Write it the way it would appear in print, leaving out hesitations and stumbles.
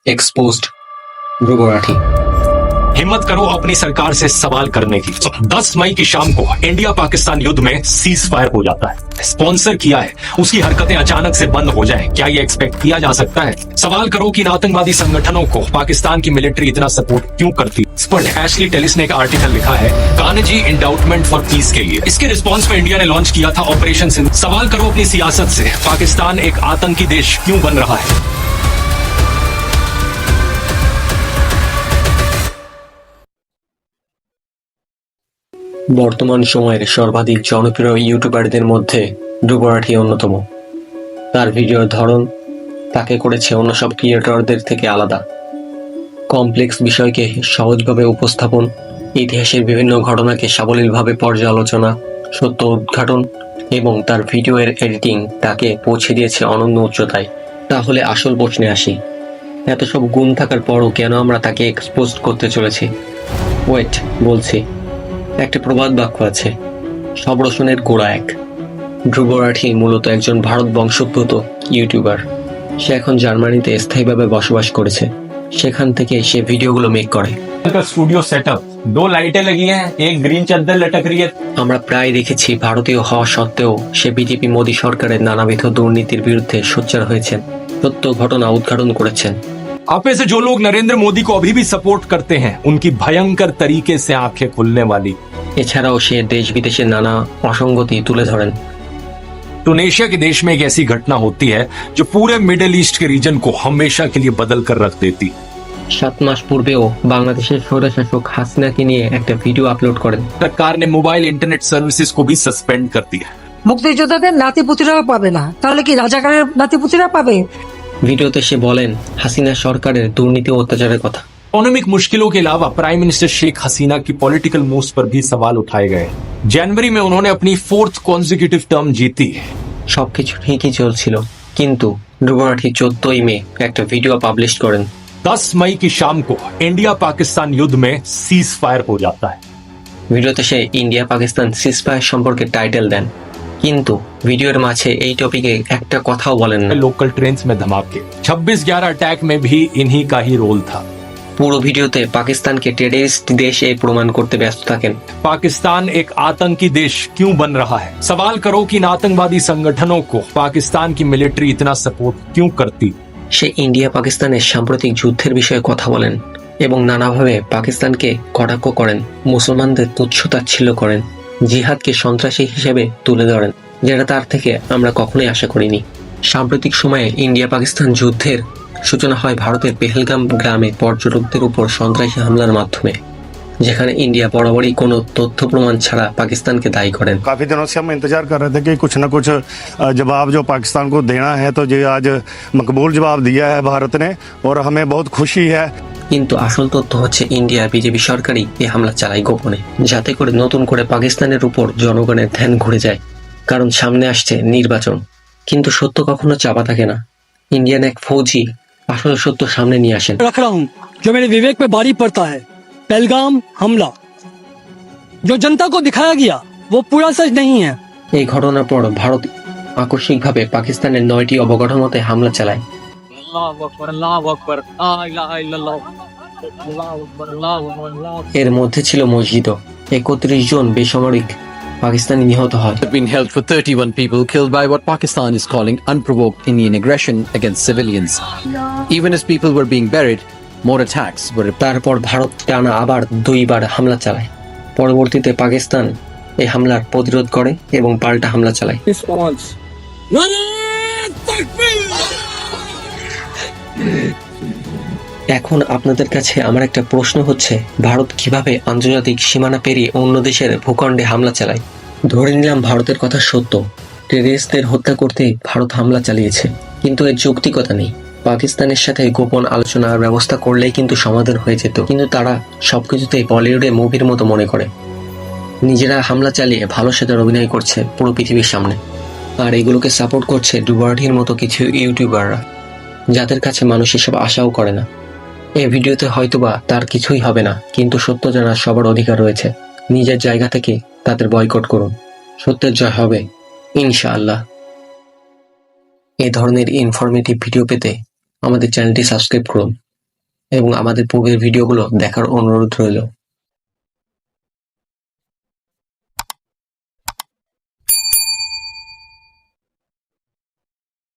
Exposed Dhruv Rathee. हिम्मत करो अपनी सरकार से सवाल करने की। 10 मई की शाम को इंडिया पाकिस्तान युद्ध में सीज फायर हो जाता है। स्पॉन्सर किया है, उसकी हरकतें अचानक से बंद हो जाएं, क्या ये एक्सपेक्ट किया जा सकता है? सवाल करो कि इन आतंकवादी संगठनों को पाकिस्तान की मिलिट्री इतना सपोर्ट क्यों करती? इस पर एशली टेलिस ने एक आर्टिकल लिखा है कानजी इंडाउटमेंट फॉर पीस के लिए। इसके रिस्पॉन्स में इंडिया ने लॉन्च किया था ऑपरेशन सिंधु। सवाल करो अपनी सियासत से, पाकिस्तान एक आतंकी देश क्यों बन रहा है? বর্তমান সময়ের সর্বাধিক জনপ্রিয় ইউটিউবারদের মধ্যে ধ্রুব রাঠি অন্যতম। তার ভিডিওর ধরন তাকে করেছে অন্য সব ক্রিয়েটরদের থেকে আলাদা। কমপ্লেক্স বিষয়কে সহজভাবে উপস্থাপন, ইতিহাসের বিভিন্ন ঘটনাকে সাবলীলভাবে পর্যালোচনা, সত্য উদ্ঘাটন এবং তার ভিডিওর এডিটিং তাকে পৌঁছে দিয়েছে অনন্য উচ্চতায়। তাহলে আসল প্রশ্নে আসি, এত সব গুণ থাকার পরও কেন আমরা তাকে এক্সপোজ করতে চলেছি? ওয়েট, বলছি। একটা প্রবাদ বাক্য আছে, সব রসুনের গোড়া এক। ধ্রুব রাঠি মূলত একজন ভারত বংশোদ্ভূত ইউটিউবার। সে এখন জার্মানিতে স্থায়ীভাবে বসবাস করেছে। সেখান থেকে সে ভিডিওগুলো মেক করে। स्टूडियो सेटअप, 2 लाइटें लगी हैं, एक ग्रीन चादर लटक रही है। আমরা প্রায় দেখেছি ভারতীয় হওয়া সত্ত্বেও সে বিজেপি মোদী সরকারের নানাবিধ দুর্নীতির বিরুদ্ধে সোচ্চার হয়েছেন, সত্য ঘটনা উদ্ঘাটন করেছেন। आप में से जो लोग नरेंद्र मोदी को अभी भी सपोर्ट करते हैं, उनकी भयंकर तरीके से आंखें खुलने वाली। এছাড়াও সে দেশ বিদেশের নানা অসঙ্গতি তুলে ধরেন। टूनेशिया के देश में एक ऐसी घटना होती है जो पूरे मिडिल ईस्ट के रीजन को हमेशा के लिए बदल कर रख देती। 7 মাস পূর্বেও বাংলাদেশের স্বৈরশাসক হাসিনাকে নিয়ে একটা ভিডিও আপলোড করেন। सरकार ने मोबाइल इंटरनेट सर्विसेज को भी सस्पेंड कर दिया। মুক্তিযোদ্ধাদের নাতিপুতিরাও পাবে না, তাহলে কি রাজাকারের নাতিপুতিরা পাবে? ভিডিওতে সে বলেন হাসিনা সরকারের দুর্নীতি ও অত্যাচারের কথা। इकोनॉमिक मुश्किलों के अलावा प्राइम मिनिस्टर शेख हसीना की पॉलिटिकल मूव्स पर भी सवाल उठाए गए। जनवरी में उन्होंने अपनी 4th कॉन्जिक्यूटिव टर्म जीती। সবকিছু ঠিকই চলছিল, কিন্তু ধ্রুব রাঠি 14 মে একটা ভিডিও পাবলিশ করেন। 10 मई की शाम को इंडिया पाकिस्तान युद्ध में सीज फायर हो जाता है। ভিডিওতে সে ইন্ডিয়া পাকিস্তান সিজফায়ার সম্পর্কে টাইটেল দেন, কিন্তু ভিডিওর মাঝে এই টপিকে একটা কথাও বলেন না। लोकल ट्रेन में धमाके, 26/11 अटैक में भी इन्हीं का ही रोल था। পুরো ভিডিওতে পাকিস্তানকে টেররিস্ট দেশে প্রমাণ করতে ব্যস্ত থাকেন। पाकिस्तान एक आतंकी देश क्यों बन रहा है? सवाल करो कि इन आतंकवादी संगठनों को पाकिस्तान की मिलिट्री इतना सपोर्ट क्यों करती? সে ইন্ডিয়া পাকিস্তানের সাম্প্রতিক যুদ্ধের বিষয়ে কথা বলেন এবং নানাভাবে পাকিস্তানকে কটাক্ষ করেন, মুসলমানদের তুচ্ছ-তাচ্ছিল্য করেন, জিহাদকে সন্ত্রাসী হিসেবে তুলে ধরেন, যেটা তার থেকে আমরা কখনোই আশা করিনি। সাম্প্রতিক সময়ে ইন্ডিয়া পাকিস্তান যুদ্ধের সূচনা হয় ভারতের পেহেলগাম গ্রামে পর্যটকদের উপর সন্ত্রাসী হামলার মাধ্যমে, যেখানে ইন্ডিয়া বরাবরই কোনো তথ্য প্রমাণ ছাড়া পাকিস্তানকে দায়ী করেন। काफ़ी दिनों से हम इंतजार कर रहे थे कि कुछ न कुछ जवाब जो पाकिस्तान को देना है, तो ये आज मकबूल जवाब दिया है भारत ने और हमें बहुत खुशी है। কিন্তু আসল তথ্য হচ্ছে ইন্ডিয়া বিজেপি সরকারই এই হামলা চালায় গোপনে, যাতে করে নতুন করে পাকিস্তানের উপর জনগণের ধ্যান ঘুরে যায়, কারণ সামনে আসছে নির্বাচন। কিন্তু সত্য কখনো চাপা থাকে না। ইন্ডিয়ান এক ফৌজি আসল সত্য সামনে নিয়ে আসেন। रख रहा हूं जो मेरे विवेक पे भारी पड़ता है। पहलगाम हमला जो जनता को दिखाया गया वो पूरा सच नहीं है। এই ঘটনার পর ভারত আকস্মিকভাবে পাকিস্তানের 9টি অবকাঠামোতে হামলা চালায়। এর মধ্যে ছিল মসজিদও। 31 জন বেসামরিক পাকিস্তানি নিহত হয়। Have been held for 31 people killed by what Pakistan is calling unprovoked Indian aggression against civilians. Even as people were being buried, more attacks were তারপর ভারত টানা আবার 2বার হামলা চালায়। পরবর্তীতে পাকিস্তান এই হামলার প্রতিরোধ করে এবং পাল্টা হামলা চালায়। এখন আপনাদের কাছে আমার একটা প্রশ্ন হচ্ছে, ভারত কিভাবে আন্তর্জাতিক সীমানা পেরিয়ে অন্য দেশের ভূখণ্ডে হামলা চালায়? ধরে নিলাম ভারতের কথা সত্য, টেররিস্টদের হত্যা করতে ভারত হামলা চালিয়েছে, কিন্তু এর যৌক্তিকতা নেই। পাকিস্তানের সাথে গোপন আলোচনার ব্যবস্থা করলেই কিন্তু সমাধান হয়ে যেত, কিন্তু তারা সবকিছুতেই বলিউডে মুভির মতো মনে করে। নিজেরা হামলা চালিয়ে ভালো সাজার অভিনয় করছে পুরো পৃথিবীর সামনে, আর এগুলোকে সাপোর্ট করছে ধ্রুব রাঠির মতো কিছু ইউটিউবাররা, যাদের কাছে মানুষ এসব আশাও করে না। এই ভিডিওতে হয়তোবা তার কিছুই হবে না, কিন্তু সত্য জানার সবার অধিকার রয়েছে। নিজের জায়গা থেকে তাদের বয়কট করুন, সত্যের জয় হবে ইনশাআল্লাহ। এই ধরনের ইনফরমেটিভ ভিডিও পেতে আমাদের চ্যানেলটি সাবস্ক্রাইব করুন। এবং আমাদের পূর্বের ভিডিওগুলো দেখার অনুরোধ রইল।